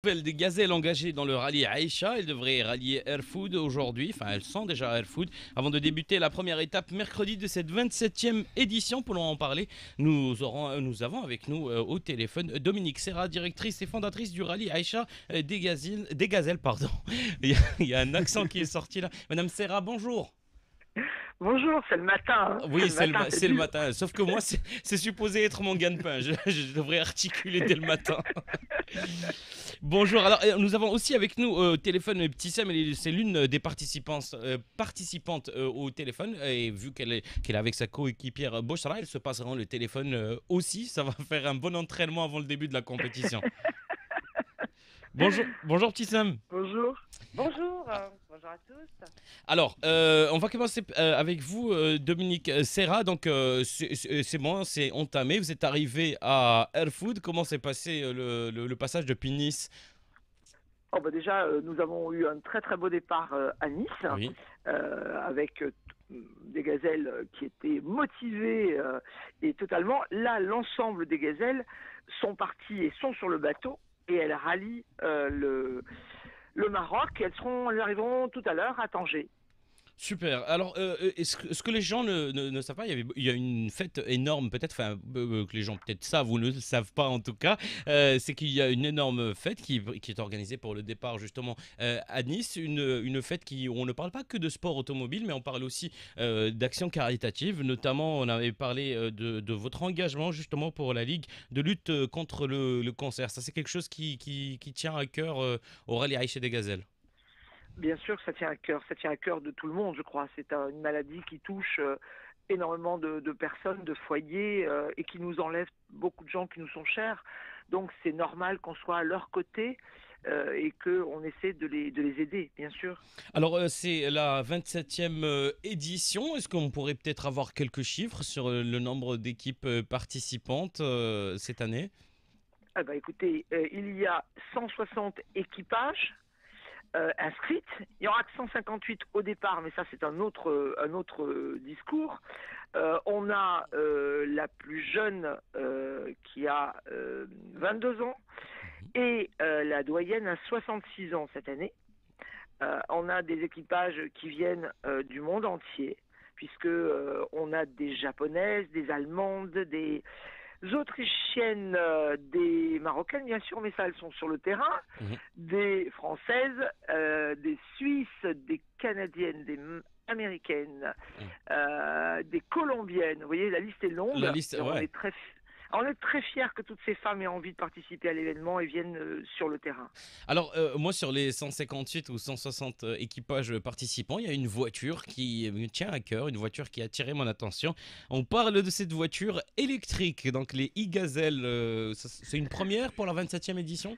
Nouvelle des gazelles engagées dans le rallye Aïcha. Elles devraient rallier Airfood aujourd'hui, enfin elles sont déjà à Airfood, avant de débuter la première étape mercredi de cette 27e édition. Pour en parler, nous avons avec nous au téléphone Dominique Serra, directrice et fondatrice du rallye Aïcha des gazelles. Pardon. Il y a un accent qui est sorti là. Madame Serra, bonjour. Bonjour, c'est le matin, hein. C'est Oui, le matin, c'est c'est le dur. matin. Sauf que moi, c'est supposé être mon gagne-pain. Je devrais articuler dès le matin. Bonjour, alors nous avons aussi avec nous au téléphone Petit Sam, c'est l'une des participantes au téléphone, et vu qu'elle est avec sa coéquipière Boshra, elle se passera le téléphone aussi, ça va faire un bon entraînement avant le début de la compétition. Bonjour Petit Sam. Bonjour. Bonjour, bonjour à tous. Alors, on va commencer avec vous, Dominique Serra. Donc, c'est bon, c'est entamé. Vous êtes arrivé à Airfood. Comment s'est passé le passage depuis Nice? Oh, bah déjà, nous avons eu un très très beau départ à Nice, Oui. avec des gazelles qui étaient motivées et totalement. Là, l'ensemble des gazelles sont parties et sont sur le bateau et elles rallient le Maroc. Elles arriveront tout à l'heure à Tanger. Super. Alors, ce que les gens ne savent pas, il y a une fête énorme, peut-être, enfin, que les gens peut-être savent ou ne le savent pas en tout cas, c'est qu'il y a une énorme fête qui est organisée pour le départ justement à Nice, une fête où on ne parle pas que de sport automobile, mais on parle aussi d'actions caritatives. Notamment, on avait parlé de votre engagement justement pour la Ligue de lutte contre le cancer. Ça, c'est quelque chose qui tient à cœur au Rallye Aïcha des Gazelles. Bien sûr que ça tient à cœur de tout le monde, je crois. C'est une maladie qui touche énormément de personnes, de foyers, et qui nous enlève beaucoup de gens qui nous sont chers. Donc c'est normal qu'on soit à leur côté et qu'on essaie de les aider, bien sûr. Alors, c'est la 27e édition. Est-ce qu'on pourrait peut-être avoir quelques chiffres sur le nombre d'équipes participantes cette année? Ah bah, écoutez, il y a 160 équipages inscrites. Il y aura que 158 au départ, mais ça c'est un autre discours. On a la plus jeune qui a 22 ans et la doyenne a 66 ans cette année. On a des équipages qui viennent du monde entier, puisque on a des japonaises, des allemandes, des autrichiennes, des marocaines bien sûr, mais ça elles sont sur le terrain, Mhm. des françaises, des suisses, des canadiennes, des américaines, Mhm. des colombiennes. Vous voyez, la liste est La longue liste, et ouais. on est très fiers que toutes ces femmes aient envie de participer à l'événement et viennent sur le terrain. Alors, moi, sur les 158 ou 160 équipages participants, il y a une voiture qui me tient à cœur, une voiture qui a attiré mon attention. On parle de cette voiture électrique, donc les e-Gazelles. C'est une première pour la 27e édition?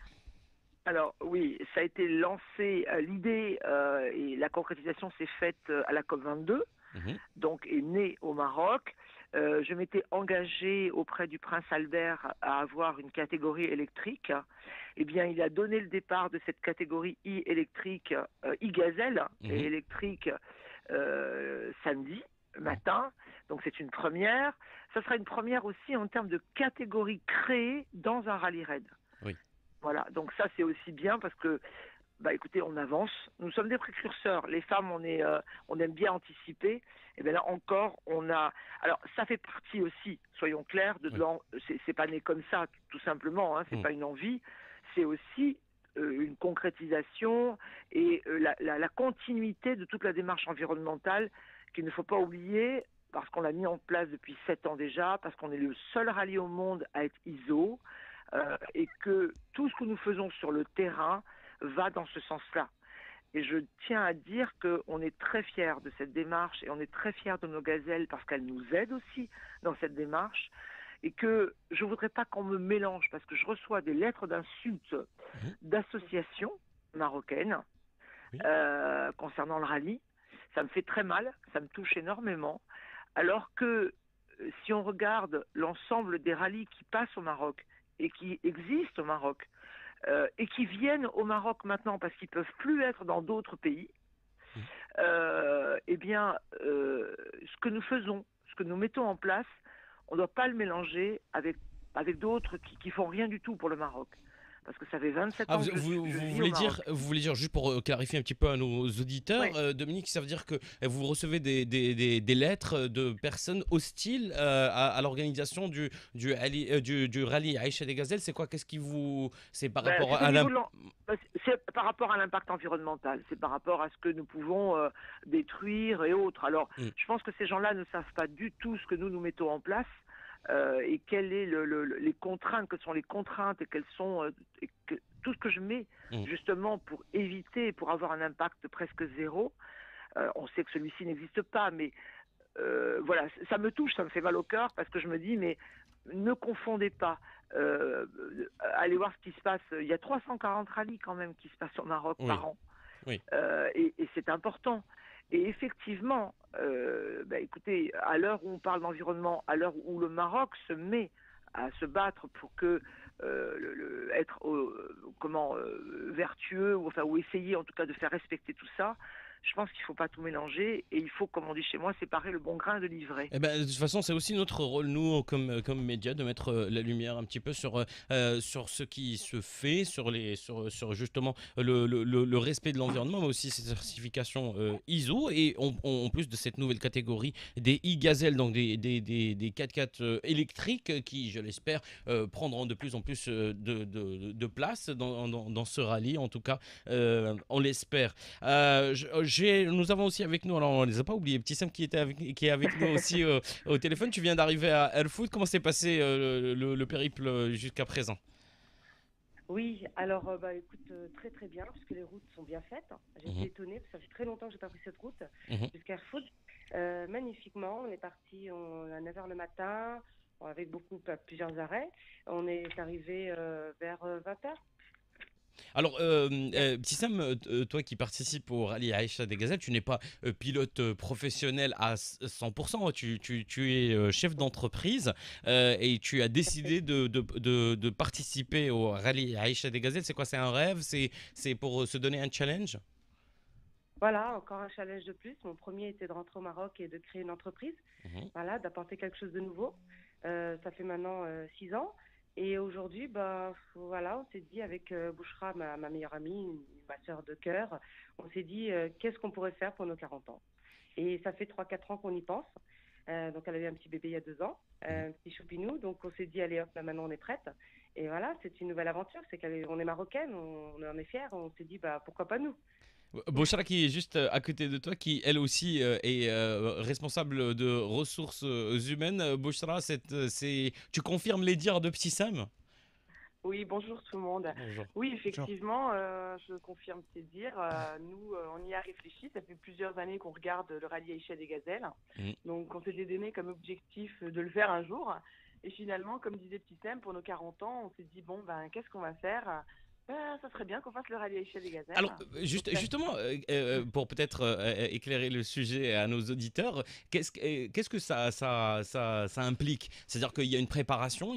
Alors oui, ça a été lancé, l'idée et la concrétisation s'est faite à la COP22, Mhm. donc est née au Maroc. Je m'étais engagée auprès du prince Albert à avoir une catégorie électrique. Eh bien, il a donné le départ de cette catégorie électrique, e-gazelle et Mhm. électrique samedi matin. Donc c'est une première. Ça sera une première aussi en termes de catégorie créée dans un rallye raid. Oui. Voilà, donc ça c'est aussi bien parce que, bah écoutez, on avance. Nous sommes des précurseurs. Les femmes, on aime bien anticiper. Et bien là encore, on a. Alors ça fait partie aussi, soyons clairs, Oui. c'est pas né comme ça, tout simplement. Hein, c'est Mhm. pas une envie. C'est aussi une concrétisation et la continuité de toute la démarche environnementale qu'il ne faut pas oublier. Parce qu'on l'a mis en place depuis 7 ans déjà, parce qu'on est le seul rallye au monde à être ISO, et que tout ce que nous faisons sur le terrain va dans ce sens-là. Et je tiens à dire qu'on est très fiers de cette démarche et on est très fiers de nos gazelles parce qu'elles nous aident aussi dans cette démarche et que je ne voudrais pas qu'on me mélange parce que je reçois des lettres d'insultes Mhm. d'associations marocaines Oui. concernant le rallye. Ça me fait très mal, ça me touche énormément. Alors que si on regarde l'ensemble des rallyes qui passent au Maroc et qui existent au Maroc et qui viennent au Maroc maintenant parce qu'ils ne peuvent plus être dans d'autres pays, Mhm. eh bien, ce que nous faisons, ce que nous mettons en place, on ne doit pas le mélanger avec d'autres qui font rien du tout pour le Maroc. parce que ça fait 27 Ah, ans que vous je vis au Maroc. vous voulez dire, juste pour clarifier un petit peu à nos auditeurs, Oui. Dominique, ça veut dire que vous recevez des lettres de personnes hostiles à l'organisation du rallye Aïcha des Gazelles. C'est quoi? Qu'est-ce qui vous... C'est par Ben, rapport c'est au à niveau de c'est par rapport à l'impact environnemental, c'est par rapport à ce que nous pouvons détruire et autres. Alors, Hmm. je pense que ces gens-là ne savent pas du tout ce que nous mettons en place et quelles est les contraintes, que sont les contraintes et quelles sont tout ce que je mets Hmm. justement pour éviter, pour avoir un impact presque zéro. On sait que celui-ci n'existe pas, mais voilà, ça me touche, ça me fait mal au cœur parce que je me dis, mais ne confondez pas. Euh, Allez voir ce qui se passe. Il y a 340 rallyes quand même qui se passent au Maroc Oui, par an. oui. Et c'est important. Et effectivement, écoutez, à l'heure où on parle d'environnement, à l'heure où le Maroc se met à se battre pour que être vertueux ou essayer en tout cas de faire respecter tout ça, je pense qu'il ne faut pas tout mélanger et il faut, comme on dit chez moi, séparer le bon grain de l'ivraie. Eh ben, de toute façon, c'est aussi notre rôle, nous, comme médias, de mettre la lumière un petit peu sur ce qui se fait, sur justement le respect de l'environnement, mais aussi ces certifications ISO. Et en plus de cette nouvelle catégorie des e-gazelles, donc des 4x4 électriques qui, je l'espère, prendront de plus en plus de place dans ce rallye. En tout cas, on l'espère. Nous avons aussi avec nous, alors on ne les a pas oubliés, Petit Sam qui est avec nous aussi au téléphone. Tu viens d'arriver à Airfood. Comment s'est passé le périple jusqu'à présent? Oui, alors écoute, très très bien, puisque les routes sont bien faites. J'ai été Mhm, étonnée, parce que ça fait très longtemps que je n'ai pas pris cette route mhm. jusqu'à Erfoud. Magnifiquement, on est parti à 9 h le matin, avec plusieurs arrêts. On est arrivé vers 20 h. Alors, Petit Sam, toi qui participes au rallye Aïcha des Gazelles, tu n'es pas pilote professionnel à 100%. Tu es chef d'entreprise et tu as décidé de participer au rallye Aïcha des Gazelles. C'est quoi? C'est un rêve? C'est pour se donner un challenge? Voilà, encore un challenge de plus. Mon premier était de rentrer au Maroc et de créer une entreprise, Mhm. voilà, d'apporter quelque chose de nouveau. Ça fait maintenant 6 ans. Et aujourd'hui, voilà, on s'est dit avec Bouchra, ma meilleure amie, ma sœur de cœur, on s'est dit qu'est-ce qu'on pourrait faire pour nos 40 ans. Et ça fait 3 4 ans qu'on y pense. Donc elle a eu un petit bébé il y a 2 ans, Mhm. un petit choupinou. Donc on s'est dit, allez hop, là maintenant on est prête. Et voilà, c'est une nouvelle aventure. C'est qu'on est marocaine, on en est fiers. On s'est dit, pourquoi pas nous? Bochara qui est juste à côté de toi, qui elle aussi est responsable de ressources humaines. Bochara, tu confirmes les dires de Petit Sam? Oui, bonjour tout le monde. Bonjour. Oui, Bonjour. effectivement, je confirme ces dires. Nous, on y a réfléchi. Ça fait plusieurs années qu'on regarde le rallye Aïcha des Gazelles. Mhm. Donc, on s'était donné comme objectif de le faire un jour. Et finalement, comme disait Petit Sam, pour nos 40 ans, on s'est dit, bon, qu'est-ce qu'on va faire? Ça serait bien qu'on fasse le rallye Aïcha des Gazelles. Alors, Donc, justement, pour peut-être éclairer le sujet à nos auditeurs, qu'est-ce que ça implique? C'est-à-dire qu'il y a une préparation,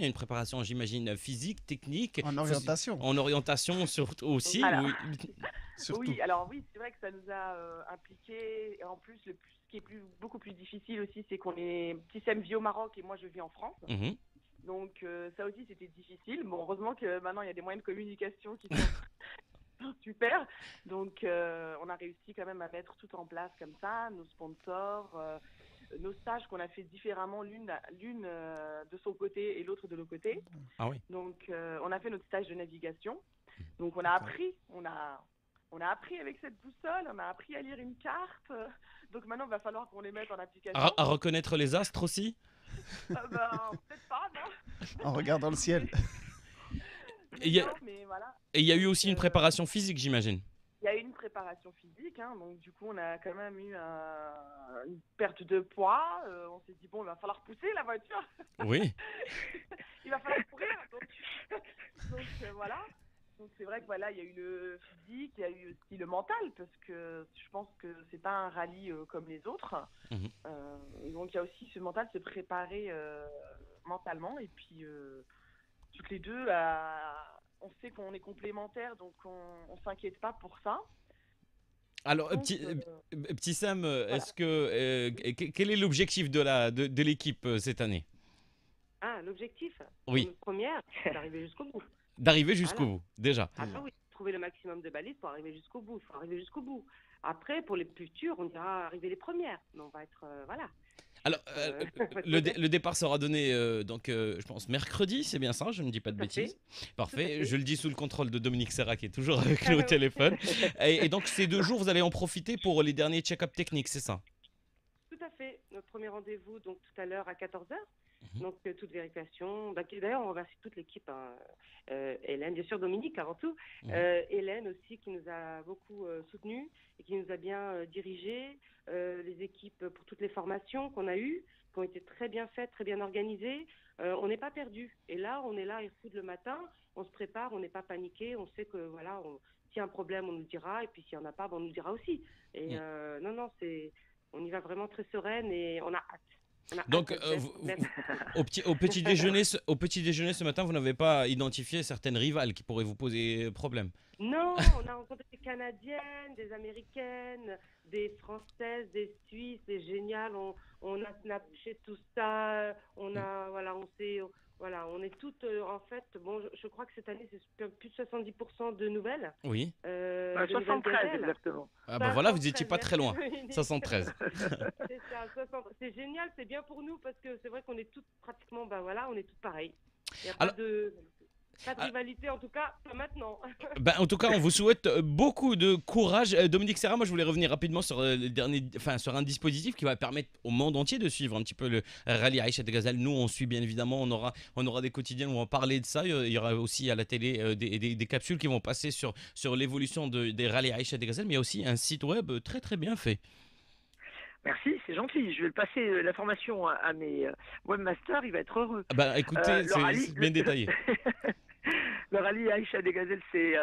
j'imagine, physique, technique, En orientation, en orientation surtout aussi. Alors, surtout. oui, alors oui, c'est vrai que ça nous a impliqués. Et en plus, ce qui est beaucoup plus difficile aussi, c'est qu'on est Petit Sam vit au Maroc et moi je vis en France. Mhm. Donc ça aussi c'était difficile. Bon, heureusement que maintenant il y a des moyens de communication qui sont super. Donc on a réussi quand même à mettre tout en place comme ça, nos sponsors, nos stages qu'on a fait différemment, l'une de son côté et l'autre de l'autre côté. Ah oui. Donc on a fait notre stage de navigation. Donc D'accord. on a appris avec cette boussole, on a appris à lire une carte. Donc maintenant il va falloir qu'on les mette en application. À reconnaître les astres aussi? Peut-être pas, non. En regardant le ciel. Et il y a- Non, mais voilà. Et il y a eu aussi une Euh, préparation physique, j'imagine. Il y a eu une préparation physique, hein, donc du coup on a quand même eu une perte de poids. On s'est dit bon, il va falloir pousser la voiture, Oui. il va falloir courir. Donc, voilà. Donc c'est vrai que voilà, il y a eu le physique, il y a eu aussi le mental, parce que je pense que c'est pas un rallye comme les autres. Mhm. Donc il y a aussi ce mental, se préparer mentalement, et puis toutes les deux, on sait qu'on est complémentaires, donc on s'inquiète pas pour ça. Alors, Donc, petit Sam, voilà. est-ce que quel est l'objectif de l'équipe cette année? L'objectif, Oui. pour une première, c'est d'arriver jusqu'au bout. D'arriver jusqu'au Voilà. bout, déjà. Ah bah oui, trouver le maximum de balises pour arriver jusqu'au bout. Il faut arriver jusqu'au bout. Après, pour les futurs, on dira arriver les premières. Mais on va être, voilà. Alors, Faut être modeste. le départ sera donné, donc, je pense, mercredi, c'est bien ça, je ne dis pas de Tout à fait. bêtises. Tout à Parfait, fait. je le dis sous le contrôle de Dominique Serra qui est toujours avec nous au téléphone. Et donc, ces 2 jours, vous allez en profiter pour les derniers check-up techniques, c'est ça? Tout à fait. Notre premier rendez-vous, donc tout à l'heure à 14 heures. Mhm. Donc, toute vérification. Bah, d'ailleurs, on remercie toute l'équipe. Hein. Hélène, bien sûr, Dominique avant tout. Mhm. Hélène aussi, qui nous a beaucoup soutenus et qui nous a bien dirigés. Les équipes pour toutes les formations qu'on a eues, qui ont été très bien faites, très bien organisées. On n'est pas perdu. Et là, on est là, il fout le matin. On se prépare, on n'est pas paniqué. On sait que, voilà, s'il y a un problème, on nous le dira. Et puis, s'il n'y en a pas, on nous le dira aussi. Et non, on y va vraiment très sereine et on a hâte. On a hâte Donc, de le faire. Merci. au petit déjeuner ce matin, vous n'avez pas identifié certaines rivales qui pourraient vous poser problème? Non, on a rencontré des Canadiennes, des Américaines, des Françaises, des Suisses, c'est génial. On a snapché tout ça. On a, voilà, voilà, on est toutes, en fait, bon, je crois que cette année, c'est plus de 70% de nouvelles. Oui. De 73 nouvelles exactement. Ah bah voilà, vous n'étiez 73, pas très loin. merci. 73. C'est ça, 60. C'est génial, c'est bien pour nous parce que c'est vrai qu'on est toutes pratiquement, bah voilà, on est toutes pareilles. Il n'y a Alors- pas de rivalité, en tout cas, pas maintenant. Ben, en tout cas, on vous souhaite beaucoup de courage. Dominique Serra, moi je voulais revenir rapidement sur, sur un dispositif qui va permettre au monde entier de suivre un petit peu le rallye Aïcha de Gazelle. Nous, on suit bien évidemment, on aura des quotidiens où on va parler de ça. Il y aura aussi à la télé des capsules qui vont passer sur l'évolution des rallyes Aïcha de Gazelle, mais il y a aussi un site web très très bien fait. Merci, c'est gentil. Je vais le passer l'information à mes webmasters, il va être heureux. Ah bah, écoutez, le c'est rallye- c'est bien détaillé. Le rallye Aïcha des Gazelles, c'est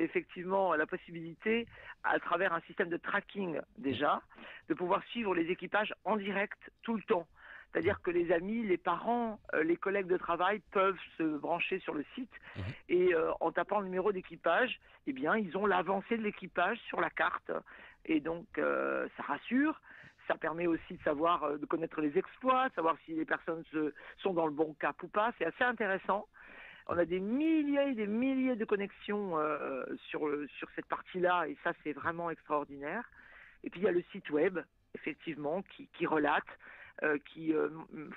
effectivement la possibilité, à travers un système de tracking déjà, de pouvoir suivre les équipages en direct tout le temps. C'est-à-dire que les amis, les parents, les collègues de travail peuvent se brancher sur le site et en tapant le numéro d'équipage, eh bien, ils ont l'avancée de l'équipage sur la carte. Et donc, ça rassure. Ça permet aussi de savoir, de connaître les exploits, de savoir si les personnes sont dans le bon cap ou pas. C'est assez intéressant. On a des milliers de connexions sur cette partie-là, et ça, c'est vraiment extraordinaire. Et puis, il y a le site web, effectivement, qui relate,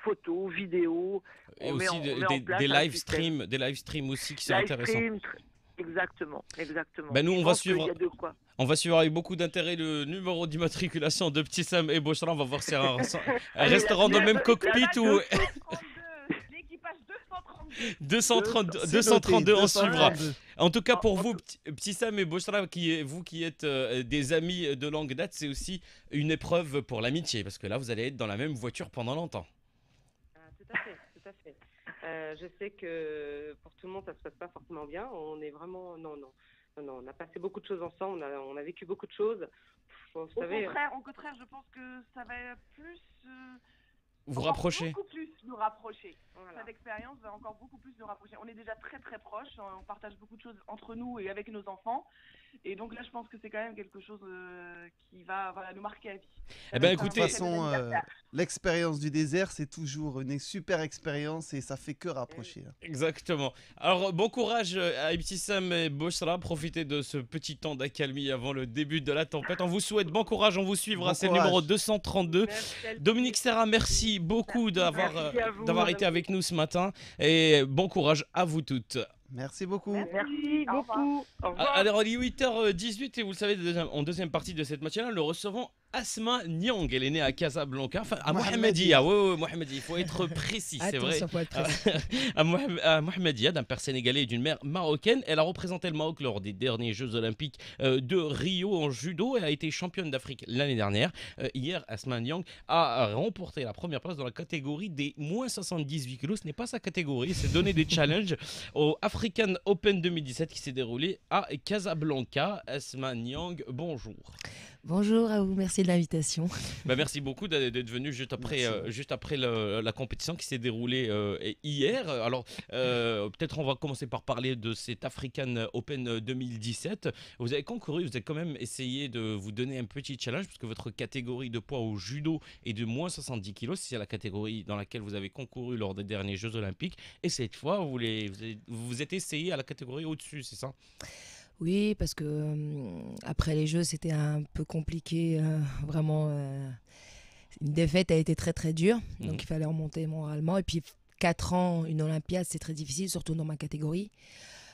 photos, vidéos. Et On met aussi on met en place des un live système. streams, des live streams aussi qui sont Live intéressants. stream, exactement. Ben nous, Je on va pense qu'il suivre. y a de quoi. On va suivre avec beaucoup d'intérêt le numéro d'immatriculation de Petit Sam et Bochra. On va voir si un restaurant dans le même cockpit ou L'équipage 232. 232 on suivra. 232. En tout cas, pour vous, Petit Sam et Bochra, vous qui êtes des amis de longue date, c'est aussi une épreuve pour l'amitié. Parce que là, vous allez être dans la même voiture pendant longtemps. Ah, tout à fait, tout à fait. Je sais que pour tout le monde, ça se passe pas forcément bien. On est vraiment, non, on a passé beaucoup de choses ensemble. On a vécu beaucoup de choses. Vous Au savez, contraire, je pense que ça va plus Vous encore rapprochez. beaucoup plus nous rapprocher. voilà. Cette expérience va encore beaucoup plus nous rapprocher. On est déjà très très proches, on partage beaucoup de choses entre nous et avec nos enfants. Et donc là, je pense que c'est quand même quelque chose qui va nous marquer à vie. Eh ben, De toute écoutez, façon, l'expérience du désert, c'est toujours une super expérience et ça fait que rapprocher. hein. Exactement. Alors, bon courage à Ibtissam et Bochra. Profitez de ce petit temps d'accalmie avant le début de la tempête. On vous souhaite bon courage, on vous suivra. Bon C'est le courage. numéro 232. Merci, Alfie. Dominique Serra, merci beaucoup d'avoir Merci à vous. d'avoir été avec nous ce matin. Et bon courage à vous toutes. Merci beaucoup. Merci Au revoir. beaucoup. Au revoir. Alors, il est 8h18 et vous le savez, en deuxième partie de cette matinale, nous recevons Asma Nyang. Elle est née à Casablanca, enfin à Mohamedia. Oui, Mohamedia, il faut être précis, c'est vrai. Attention, faut être précis. À Mohamedia, d'un père sénégalais et d'une mère marocaine. Elle a représenté le Maroc lors des derniers Jeux Olympiques de Rio en judo et a été championne d'Afrique l'année dernière. Hier, Asma Nyang a remporté la première place dans la catégorie des moins 78 kilos. Ce n'est pas sa catégorie, c'est donner des challenges au African Open 2017 qui s'est déroulé à Casablanca. Asma Nyang, bonjour. Bonjour à vous, merci de l'invitation. Bah, merci beaucoup d'être venu juste après la compétition qui s'est déroulée hier. Alors, peut-être on va commencer par parler de cet African Open 2017. Vous avez concouru, vous avez quand même essayé de vous donner un petit challenge parce que votre catégorie de poids au judo est de moins 70 kilos. C'est la catégorie dans laquelle vous avez concouru lors des derniers Jeux Olympiques. Et cette fois, vous êtes essayé à la catégorie au-dessus, c'est ça? Oui, parce que après les Jeux, c'était un peu compliqué. Vraiment, une défaite a été très très dure. Donc il fallait remonter moralement. Et puis 4 ans, une Olympiade, c'est très difficile, surtout dans ma catégorie.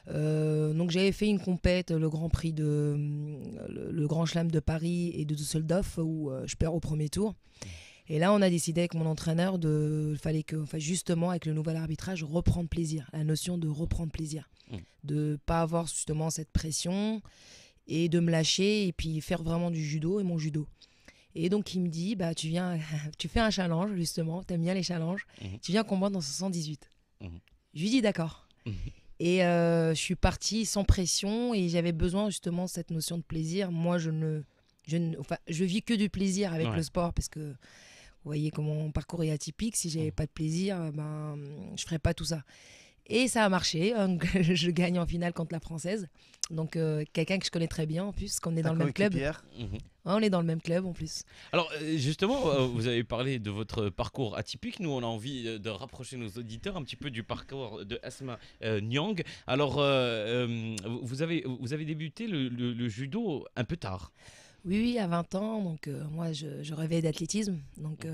Donc j'avais fait une compète, le Grand Prix le Grand Chelem de Paris et de Düsseldorf où je perds au premier tour. Et là, on a décidé avec mon entraîneur fallait que, enfin, justement, avec le nouvel arbitrage, reprendre plaisir. La notion de reprendre plaisir. De ne pas avoir justement cette pression et de me lâcher et puis faire vraiment du judo et mon judo. Et donc, il me dit, bah, tu fais un challenge, justement, tu aimes bien les challenges, tu viens combattre dans 78. Je lui dis d'accord. Et je suis partie sans pression et j'avais besoin justement de cette notion de plaisir. Moi, je vis que du plaisir avec le sport parce que vous voyez comment mon parcours est atypique. Si j'avais pas de plaisir, je ferais pas tout ça. Et ça a marché. Je gagne en finale contre la Française. Donc, quelqu'un que je connais très bien en plus, qu'on est dans le même club. Ouais, on est dans le même club en plus. Alors, justement, vous avez parlé de votre parcours atypique. Nous, on a envie de rapprocher nos auditeurs un petit peu du parcours de Asma Nyang. Alors, vous avez débuté le judo un peu tard. Oui, à 20 ans. Donc, moi, je rêvais d'athlétisme. Donc,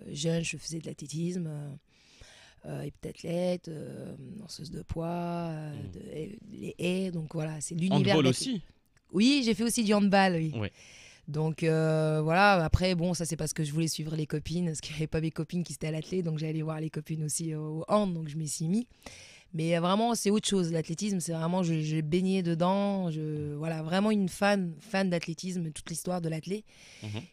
jeune, je faisais de l'athlétisme. Heptathlète, danseuse de poids, les haies, donc voilà, c'est l'univers. Handball aussi. Oui, j'ai fait aussi du handball, oui. Ouais. Donc voilà, après, bon, ça c'est parce que je voulais suivre les copines, parce qu'il n'y avait pas mes copines qui étaient à l'athlé, donc j'allais voir les copines aussi au hand, donc je m'y suis mis. Mais vraiment, c'est autre chose. L'athlétisme, c'est vraiment, j'ai baigné dedans. Voilà, vraiment une fan d'athlétisme, toute l'histoire de l'athlé.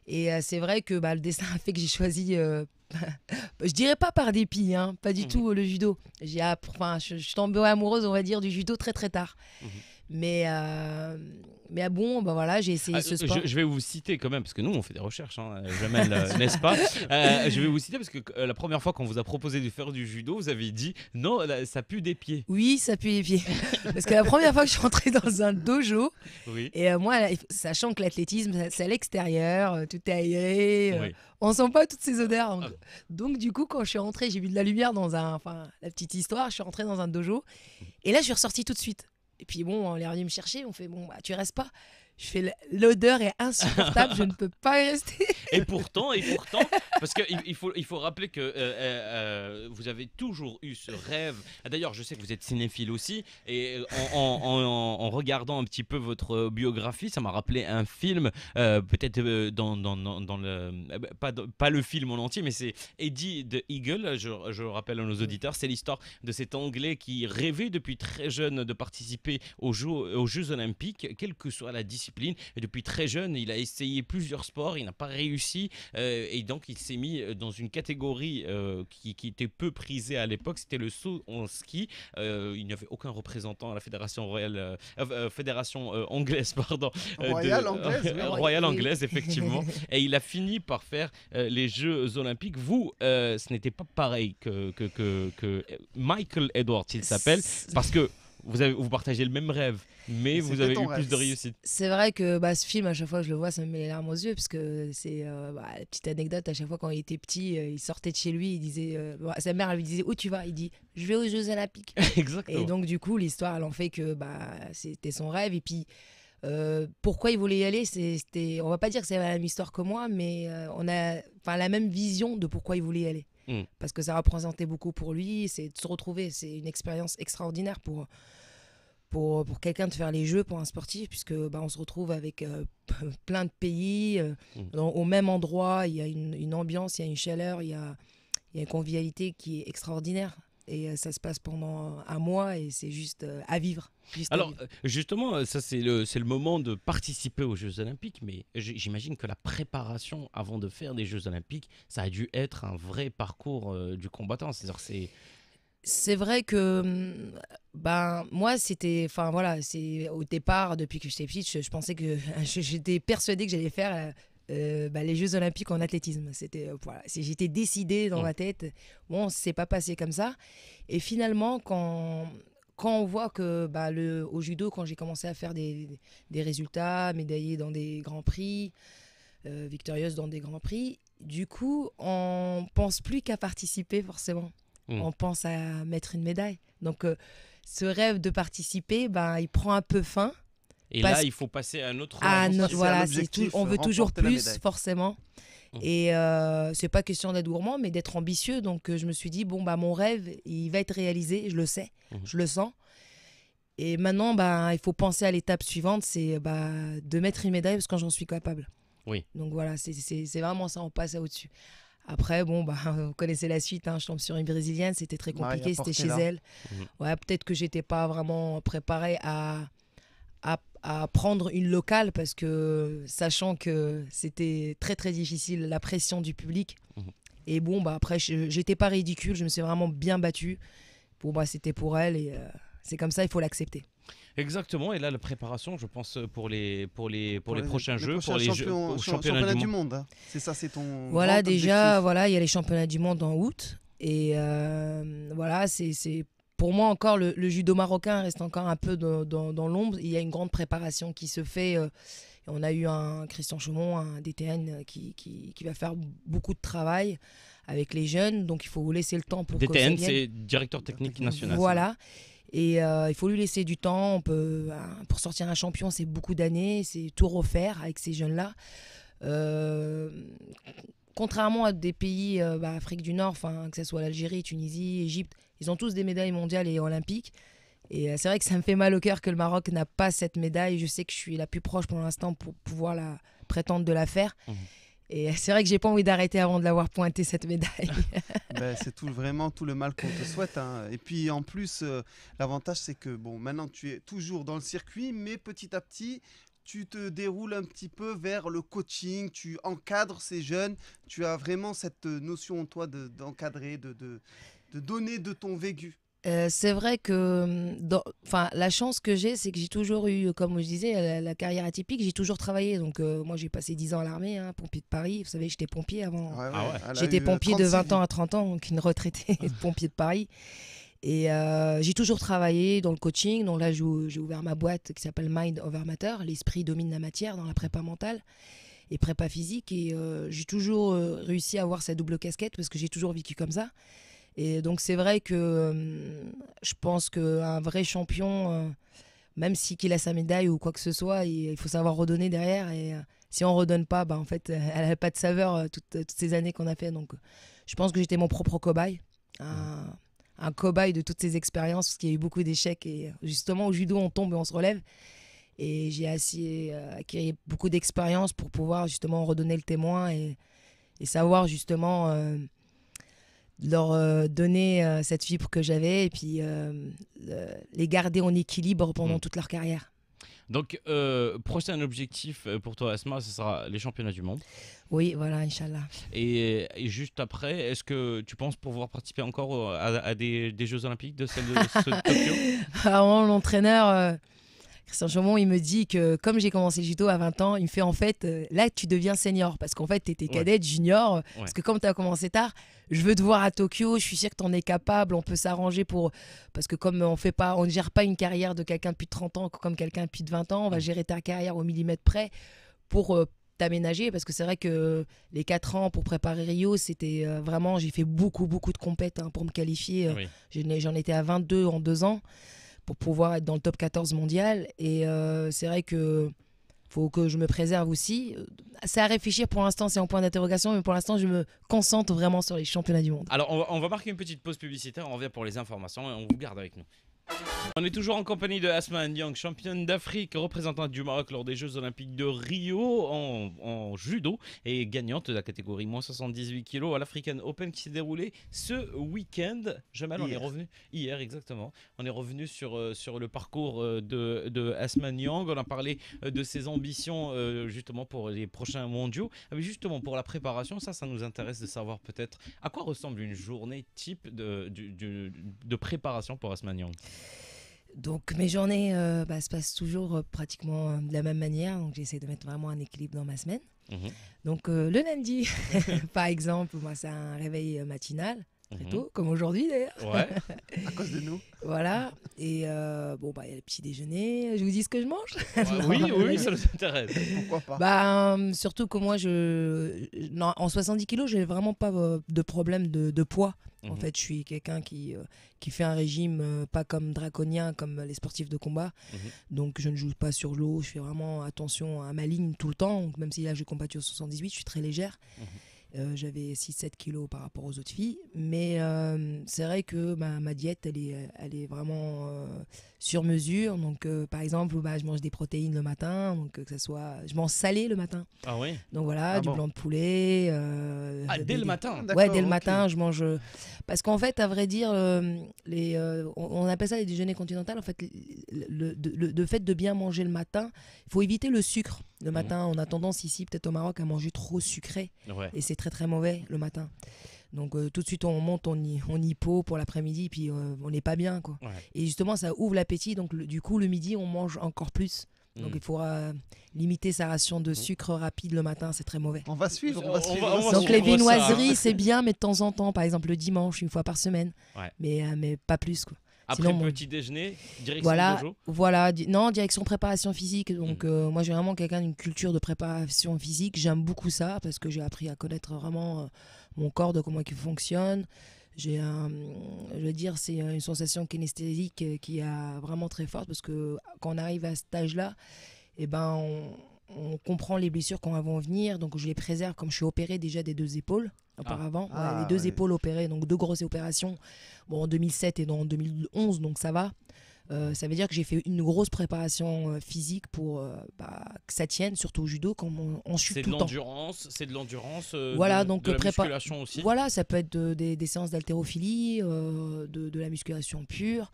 Et c'est vrai que le destin a fait que j'ai choisi, je dirais pas par dépit, hein, pas du tout le judo. Je suis tombée amoureuse, on va dire, du judo très très tard. Mais bon, voilà, j'ai essayé ce sport. Je vais vous citer quand même, parce que nous, on fait des recherches, Jamel, n'est-ce pas? Je vais vous citer parce que la première fois qu'on vous a proposé de faire du judo, vous avez dit non, ça pue des pieds. Oui, ça pue des pieds. Parce que la première fois que je suis rentrée dans un dojo, et moi, sachant que l'athlétisme, c'est à l'extérieur, tout est aéré, on sent pas toutes ces odeurs. Donc, du coup, quand je suis rentrée, j'ai vu de la lumière la petite histoire, je suis rentrée dans un dojo, et là, je suis ressortie tout de suite. Et puis bon, on est revenu me chercher, on fait tu restes pas. Je fais l'odeur est insupportable, je ne peux pas y rester. Et pourtant, parce qu'il faut rappeler que vous avez toujours eu ce rêve. D'ailleurs, je sais que vous êtes cinéphile aussi, et en regardant un petit peu votre biographie, ça m'a rappelé un film, peut-être dans le pas le film en entier, mais c'est Eddie the Eagle. Je rappelle à nos auditeurs, c'est l'histoire de cet Anglais qui rêvait depuis très jeune de participer aux Jeux Olympiques, quelle que soit la discipline. Et depuis très jeune, il a essayé plusieurs sports, il n'a pas réussi, et donc il s'est mis dans une catégorie qui était peu prisée à l'époque, c'était le saut en ski. Il n'y avait aucun représentant à la fédération anglaise, pardon. Royale anglaise, effectivement. Et il a fini par faire les Jeux Olympiques. Vous, ce n'était pas pareil que Michael Edwards, il s'appelle, parce que vous partagez le même rêve, mais vous avez eu plus de réussite. C'est vrai que ce film, à chaque fois que je le vois, ça me met les larmes aux yeux, parce que c'est la petite anecdote, à chaque fois quand il était petit, il sortait de chez lui, il disait, sa mère lui disait où tu vas, il dit je vais aux Jeux Olympiques. Exactement. Et donc du coup l'histoire elle en fait que c'était son rêve, et puis pourquoi il voulait y aller, on va pas dire que c'est la même histoire que moi, mais on a la même vision de pourquoi il voulait y aller. Parce que ça représentait beaucoup pour lui, c'est de se retrouver, c'est une expérience extraordinaire pour quelqu'un de faire les Jeux, pour un sportif, puisque on se retrouve avec plein de pays, au même endroit, il y a une ambiance, il y a une chaleur, il y a une convivialité qui est extraordinaire. Et ça se passe pendant un mois et c'est juste à vivre. Alors, justement, ça c'est le moment de participer aux Jeux Olympiques, mais j'imagine que la préparation avant de faire des Jeux Olympiques, ça a dû être un vrai parcours du combattant. C'est-à-dire C'est vrai que ben moi c'était enfin voilà, c'est au départ depuis que j'étais petite, je pensais que j'étais persuadée que j'allais faire les Jeux Olympiques en athlétisme. C'était voilà, j'étais décidée dans Mmh. ma tête. Bon, c'est pas passé comme ça. Et finalement, quand on voit que bah, au judo, quand j'ai commencé à faire des résultats, médaillée dans des grands prix, victorieuse dans des grands prix, du coup, on pense plus qu'à participer forcément. Mmh. On pense à mettre une médaille. Donc, ce rêve de participer, ben, il prend un peu fin. Et Parce- là, il faut passer à un autre Ah, niveau. non, c'est voilà, l'objectif, on veut toujours remporter la plus, médaille. forcément. Mmh. Et c'est pas question d'être gourmand, mais d'être ambitieux. Donc, je me suis dit, bon, bah, mon rêve, il va être réalisé. Je le sais, Mmh. je le sens. Et maintenant, bah, il faut penser à l'étape suivante, c'est bah, de mettre une médaille parce que j'en suis capable. Oui. Donc voilà, c'est vraiment ça, on passe à au-dessus. Après, bon, bah, vous connaissez la suite, hein, je tombe sur une Brésilienne, c'était très compliqué, Maria c'était chez Portela. elle. Mhm. Ouais, peut-être que j'étais pas vraiment préparée à prendre une locale parce que, sachant que c'était très très difficile, la pression du public. Mhm. Et bon, bah, après, j'étais pas ridicule, je me suis vraiment bien battue. Bon, bah, c'était pour elle et c'est comme ça, il faut l'accepter. Exactement. Et là, la préparation, je pense, pour les prochains jeux, prochains pour les jeux, au championnat du monde. hein. C'est ça, c'est ton. Voilà, grand déjà, objectif. voilà, il y a les championnats du monde en août. Et voilà, c'est pour moi encore, le judo marocain reste encore un peu dans l'ombre. Il y a une grande préparation qui se fait. On a eu un Christian Chaumont, un DTN, qui va faire beaucoup de travail avec les jeunes. Donc, il faut laisser le temps pour que ça DTN, vienne. c'est directeur technique national. Voilà. Et il faut lui laisser du temps. Pour sortir un champion, c'est beaucoup d'années. C'est tout refaire avec ces jeunes-là. Contrairement à des pays, Afrique du Nord, que ce soit l'Algérie, Tunisie, Égypte, ils ont tous des médailles mondiales et olympiques. Et c'est vrai que ça me fait mal au cœur que le Maroc n'a pas cette médaille. Je sais que je suis la plus proche pour l'instant pour pouvoir prétendre de la faire. Mmh. Et c'est vrai que j'ai pas envie d'arrêter avant de l'avoir pointée, cette médaille. Ben, c'est vraiment tout le mal qu'on te souhaite, hein. Et puis en plus, l'avantage c'est que bon, maintenant tu es toujours dans le circuit, mais petit à petit, tu te déroules un petit peu vers le coaching, tu encadres ces jeunes, tu as vraiment cette notion en toi d'encadrer, de donner de ton vécu. C'est vrai que la chance que j'ai, c'est que j'ai toujours eu, comme je disais, la carrière atypique, j'ai toujours travaillé. Donc moi, j'ai passé 10 ans à l'armée, hein, pompier de Paris. Vous savez, j'étais pompier avant. Ouais, Ah ouais. elle a J'étais eu, pompier de 36 20 ans vies. à 30 ans, donc une retraitée de pompier de Paris. Et j'ai toujours travaillé dans le coaching. Donc là, j'ai ouvert ma boîte qui s'appelle Mind Over Matter. L'esprit domine la matière dans la prépa mentale et prépa physique. Et j'ai toujours réussi à avoir cette double casquette parce que j'ai toujours vécu comme ça. Et donc c'est vrai que je pense qu'un vrai champion, même qu'il a sa médaille ou quoi que ce soit, il faut savoir redonner derrière. Et si on redonne pas, en fait, elle n'a pas de saveur toutes ces années qu'on a fait. Donc je pense que j'étais mon propre cobaye, un cobaye de toutes ces expériences, parce qu'il y a eu beaucoup d'échecs. Et justement, au judo, on tombe et on se relève. Et j'ai acquis beaucoup d'expérience pour pouvoir justement redonner le témoin et savoir justement leur donner cette fibre que j'avais et puis les garder en équilibre pendant toute leur carrière. Donc, prochain objectif pour toi, Asma, ce sera les championnats du monde. Oui, voilà, Inch'Allah. Et juste après, est-ce que tu penses pouvoir participer encore à des Jeux Olympiques de celle de Tokyo? Alors, l'entraîneur Christian Chaumont, il me dit que comme j'ai commencé le judo à 20 ans, il me fait en fait, là tu deviens senior parce qu'en fait tu étais cadette, junior, parce que comme tu as commencé tard, je veux te voir à Tokyo, je suis sûre que tu en es capable, on peut s'arranger parce que comme on ne gère pas une carrière de quelqu'un depuis 30 ans comme quelqu'un depuis 20 ans, on va gérer ta carrière au millimètre près pour t'aménager parce que c'est vrai que les 4 ans pour préparer Rio, c'était vraiment, j'ai fait beaucoup de compètes pour me qualifier. J'en étais à 22 en 2 ans pour pouvoir être dans le top 14 mondial. Et c'est vrai que faut que je me préserve aussi. C'est à réfléchir pour l'instant, c'est en point d'interrogation, mais pour l'instant, je me concentre vraiment sur les championnats du monde. Alors, on va marquer une petite pause publicitaire, on revient pour les informations et on vous garde avec nous. On est toujours en compagnie de Asma Niang, championne d'Afrique, représentante du Maroc lors des Jeux Olympiques de Rio en judo et gagnante de la catégorie moins 78 kg à l'African Open qui s'est déroulé ce week-end. Jamal, on est revenu hier exactement. On est revenu sur le parcours de Asma Niang. On a parlé de ses ambitions justement pour les prochains mondiaux. Mais justement pour la préparation, ça nous intéresse de savoir peut-être à quoi ressemble une journée type de préparation pour Asma Niang. Donc mes journées se passent toujours pratiquement de la même manière. Donc j'essaie de mettre vraiment un équilibre dans ma semaine. Donc le lundi, par exemple, moi c'est un réveil matinal, très tôt, comme aujourd'hui d'ailleurs. Ouais. À cause de nous. Voilà. Et il y a le petit déjeuner. Je vous dis ce que je mange. Oui, ça nous intéresse. Pourquoi pas? Surtout que moi, en 70 kilos, j'ai vraiment pas de problème de poids. En fait, je suis quelqu'un qui fait un régime pas comme draconien, comme les sportifs de combat. Donc, je ne joue pas sur l'eau. Je fais vraiment attention à ma ligne tout le temps. Donc, même si là, j'ai combattu au 78, je suis très légère. J'avais 6-7 kilos par rapport aux autres filles. Mais c'est vrai que ma diète, elle est vraiment sur mesure. Donc, par exemple, je mange des protéines le matin. Donc, que ça soit... Je mange salé le matin. Ah oui. Donc, voilà, du blanc de poulet. Dès le matin. Ouais, dès le matin, je mange... Parce qu'en fait, à vrai dire, on appelle ça les déjeuners continentaux. En fait, le fait de bien manger le matin, il faut éviter le sucre. Le matin, on a tendance ici, peut-être au Maroc, à manger trop sucré. Ouais. Et c'est très, très mauvais le matin. Donc, tout de suite, on monte en hypo pour l'après-midi, puis on n'est pas bien, quoi. Ouais. Et justement, ça ouvre l'appétit. Donc, du coup, le midi, on mange encore plus. Donc il faudra limiter sa ration de sucre rapide le matin, c'est très mauvais. On va suivre. Donc les viennoiseries, c'est bien, mais de temps en temps, par exemple le dimanche, une fois par semaine. Ouais. Mais pas plus, quoi. Après le petit déjeuner, direction dojo. Non, direction préparation physique. Donc moi, j'ai vraiment quelqu'un d'une culture de préparation physique. J'aime beaucoup ça parce que j'ai appris à connaître vraiment mon corps, de comment il fonctionne. Je veux dire, c'est une sensation kinesthésique qui est vraiment très forte parce que quand on arrive à cet âge-là, on comprend les blessures qu'on va venir. Donc je les préserve comme je suis opérée déjà des 2 épaules auparavant. Les 2 épaules opérées, donc 2 grosses opérations en 2007 et en 2011, donc ça va. Ça veut dire que j'ai fait une grosse préparation physique pour que ça tienne, surtout au judo, quand on chute tout le temps. C'est de l'endurance, voilà, de la musculation aussi. Voilà, ça peut être des séances d'haltérophilie, de la musculation pure.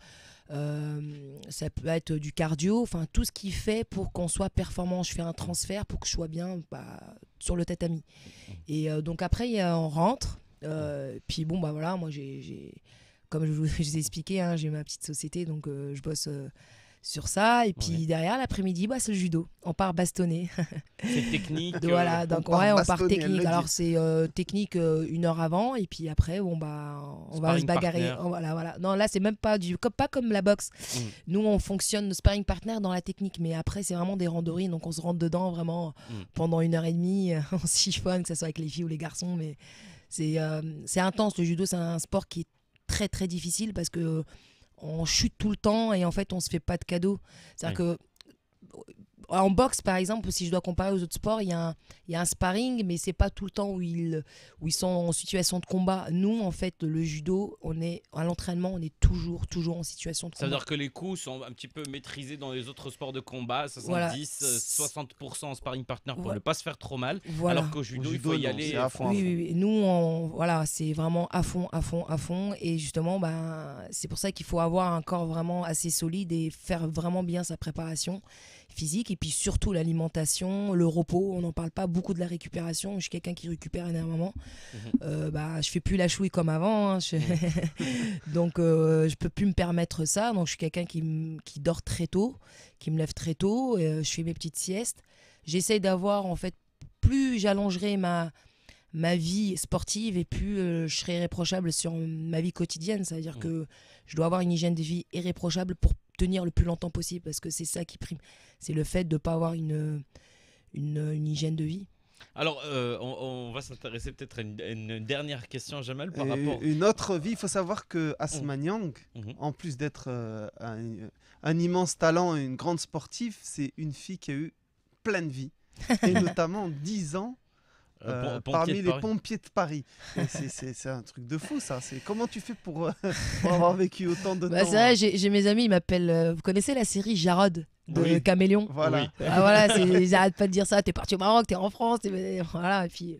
Ça peut être du cardio, enfin tout ce qui fait pour qu'on soit performant. Je fais un transfert pour que je sois bien sur le tatami. Et donc après, on rentre. Puis voilà, moi comme je vous ai expliqué, j'ai ma petite société, donc je bosse sur ça. Et puis derrière, l'après-midi, c'est le judo. On part bastonner. C'est technique. Voilà, donc on part technique. Alors c'est technique 1 heure avant, et puis après, on va se bagarrer. Voilà. Non, là, c'est même pas pas comme la boxe. Nous, on fonctionne de sparring partner dans la technique, mais après, c'est vraiment des randonnées, donc on se rentre dedans vraiment pendant 1h30. On se chiffonne, que ce soit avec les filles ou les garçons, mais c'est intense. Le judo, c'est un sport qui est très très difficile parce que on chute tout le temps et en fait on se fait pas de cadeaux. C'est-à-dire que en boxe par exemple, si je dois comparer aux autres sports, il y a un sparring, mais c'est pas tout le temps où ils sont en situation de combat. Nous en fait, le judo, à l'entraînement, on est toujours en situation de combat. Ça veut dire que les coups sont un petit peu maîtrisés dans les autres sports de combat, 60% en sparring partner pour ne pas se faire trop mal, alors qu'au judo, il faut y aller à fond. Oui. Nous, c'est vraiment à fond. Et justement, c'est pour ça qu'il faut avoir un corps vraiment assez solide et faire vraiment bien sa préparation physique, et puis surtout l'alimentation, le repos. On n'en parle pas beaucoup de la récupération. Je suis quelqu'un qui récupère énormément. Je fais plus la chouille comme avant, donc je peux plus me permettre ça. Donc je suis quelqu'un qui dort très tôt, qui me lève très tôt, je fais mes petites siestes. J'essaie d'avoir, en fait, plus j'allongerai ma vie sportive et plus je serai irréprochable sur ma vie quotidienne. Ça veut dire que je dois avoir une hygiène de vie irréprochable pour tenir le plus longtemps possible, parce que c'est ça qui prime. C'est le fait de ne pas avoir une hygiène de vie. Alors, on va s'intéresser peut-être à une dernière question, Jamal, par rapport... Une autre vie, il faut savoir que Asma Niang, en plus d'être un immense talent et une grande sportive, c'est une fille qui a eu plein de vie. Et notamment 10 ans parmi de les Paris. pompiers de Paris. Et c'est un truc de fou, ça. Comment tu fais pour avoir vécu autant de Bah, temps c'est vrai, j'ai mes amis, ils m'appellent. Vous connaissez la série Jarod de Oui. Caméléon? Voilà. Oui. Ah, voilà, ils arrêtent pas de dire ça. T'es parti au Maroc, t'es en France. Voilà, et puis.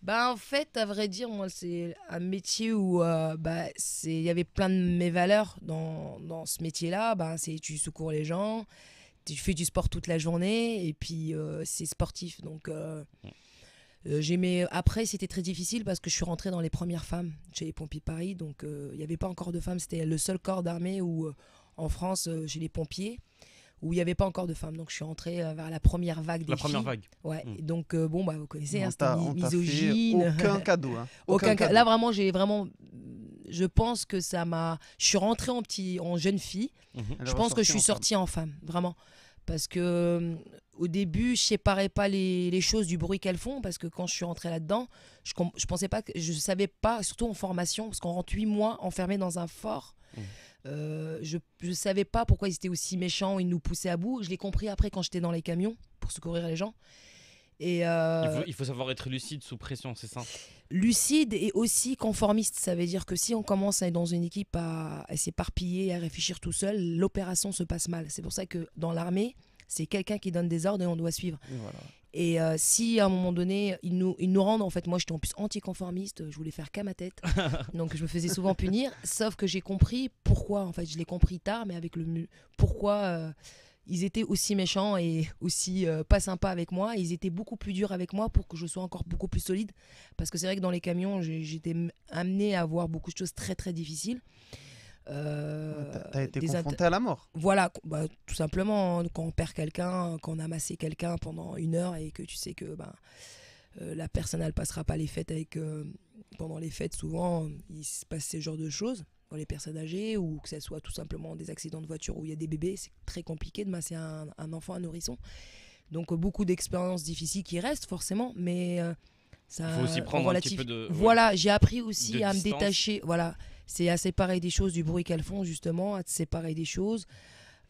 Bah, en fait, à vrai dire, moi, c'est un métier où il y avait plein de mes valeurs dans ce métier-là. Bah, tu secours les gens, tu fais du sport toute la journée, et puis c'est sportif. Donc, j'aimais. Après, c'était très difficile parce que je suis rentrée dans les premières femmes chez les pompiers de Paris. Donc, il n'y avait pas encore de femmes. C'était le seul corps d'armée où, en France, chez les pompiers, où il n'y avait pas encore de femmes. Donc, je suis rentrée vers la première vague des La première filles. vague. Ouais. Mm. Et donc, vous connaissez, hein, c'était On t'a fait misogyne. aucun cadeau. Hein. Aucun cadeau. Là, vraiment, je pense que ça m'a. Je suis rentrée en jeune fille. Mhm. Elle est Je pense que je suis ressortie en sortie en femme, vraiment. Parce que au début, je séparais pas les choses du bruit qu'elles font. Parce que quand je suis rentrée là-dedans, je pensais pas, je savais pas, surtout en formation, parce qu'on rentre 8 mois enfermés dans un fort. Je savais pas pourquoi ils étaient aussi méchants, ils nous poussaient à bout. Je l'ai compris après quand j'étais dans les camions pour secourir les gens. Et Il faut savoir être lucide sous pression, c'est ça? lucide et aussi conformiste. Ça veut dire que si on commence à être dans une équipe à s'éparpiller, à réfléchir tout seul, l'opération se passe mal. C'est pour ça que dans l'armée, c'est quelqu'un qui donne des ordres et on doit suivre. Et voilà. Et si à un moment donné, ils nous rendent, en fait, moi j'étais en plus anticonformiste, je voulais faire qu'à ma tête, donc je me faisais souvent punir, sauf que j'ai compris pourquoi, en fait, je l'ai compris tard, mais pourquoi ils étaient aussi méchants et aussi pas sympas avec moi, ils étaient beaucoup plus durs avec moi pour que je sois encore beaucoup plus solide, parce que c'est vrai que dans les camions, j'étais amenée à voir beaucoup de choses très très difficiles. T'as été des confronté à la mort. Voilà, tout simplement, quand on perd quelqu'un, quand on a massé quelqu'un pendant 1 heure et que tu sais que la personne elle passera pas les fêtes pendant les fêtes, souvent il se passe ce genre de choses dans les personnes âgées, ou que ce soit tout simplement des accidents de voiture où il y a des bébés. C'est très compliqué de masser un enfant, un nourrisson. Donc beaucoup d'expériences difficiles qui restent forcément, mais ça, Il faut aussi prendre un petit peu de... Voilà, j'ai appris aussi de à me distance. détacher. Voilà, c'est à séparer des choses du bruit qu'elles font, justement, à te séparer des choses.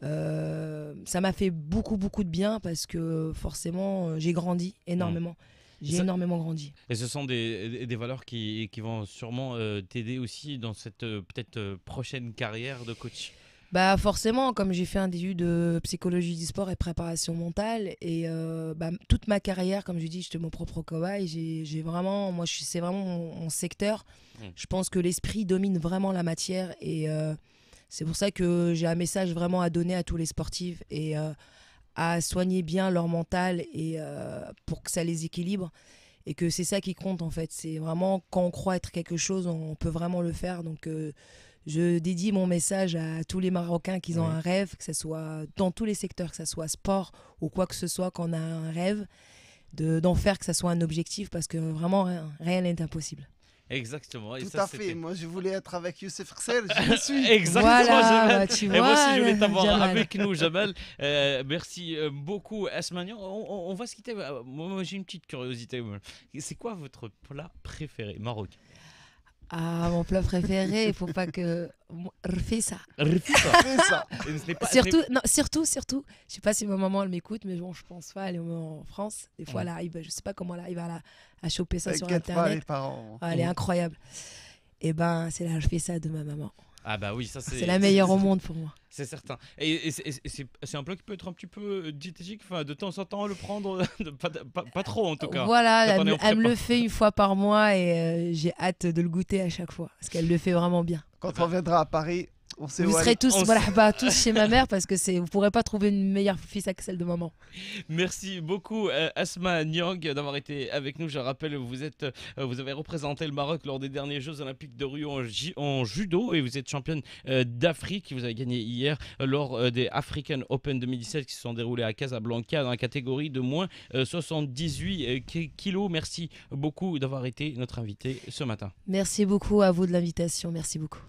Ça m'a fait beaucoup de bien parce que forcément j'ai grandi énormément. J'ai énormément grandi. Et ce sont des valeurs qui vont sûrement t'aider aussi dans cette peut-être prochaine carrière de coach. Bah forcément, comme j'ai fait un DU de psychologie du sport et préparation mentale, et toute ma carrière, comme je dis, j'étais mon propre cobaye. J'ai vraiment, c'est vraiment mon secteur. Je pense que l'esprit domine vraiment la matière, et c'est pour ça que j'ai un message vraiment à donner à tous les sportifs et à soigner bien leur mental et pour que ça les équilibre, et que c'est ça qui compte en fait. C'est vraiment quand on croit être quelque chose, on peut vraiment le faire. Donc je dédie mon message à tous les Marocains qui ont un rêve, que ce soit dans tous les secteurs, que ce soit sport ou quoi que ce soit, qu'on a un rêve, d'en faire que ce soit un objectif, parce que vraiment rien n'est impossible. Exactement. Et Tout ça, à fait. c'était- Moi, je voulais être avec Youssef Rsel. Je le suis. Exactement, Voilà, Jamal. tu Et vois, moi aussi, je voulais t'avoir Jamal. avec nous, Jamal. Merci beaucoup, Asmanian. On va se quitter. Moi, j'ai une petite curiosité. C'est quoi votre plat préféré marocain? Ah, mon plat préféré, il faut pas que... Refais ça. Fais ça. Et ce n'est pas- Surtout, non, surtout, je sais pas si ma maman elle m'écoute, mais bon, je pense pas, elle est en France. Des fois, elle arrive, je sais pas comment elle arrive à choper ça sur T'inquiète pas, les Internet. parents. Ah, elle est incroyable. Et ben, c'est la refais ça de ma maman. Ah bah oui, ça C'est la meilleure au monde pour moi. C'est certain. Et c'est un plat qui peut être un petit peu diététique, enfin, de temps en temps le prendre, pas trop en tout cas. Voilà, quand on est en elle me prépa. le fait une fois par mois, et j'ai hâte de le goûter à chaque fois, parce qu'elle le fait vraiment bien. Quand on viendra à Paris, on sait Vous où serez aller. tous, on voilà, tous chez ma mère, parce que vous pourrez pas trouver une meilleure fille que celle de maman. Merci beaucoup Asma Niang d'avoir été avec nous. Je rappelle, vous avez représenté le Maroc lors des derniers Jeux Olympiques de Rio en judo, et vous êtes championne d'Afrique. Vous avez gagné hier lors des African Open 2017 qui se sont déroulés à Casablanca dans la catégorie de moins 78 kilos. Merci beaucoup d'avoir été notre invité ce matin. Merci beaucoup à vous de l'invitation, merci beaucoup.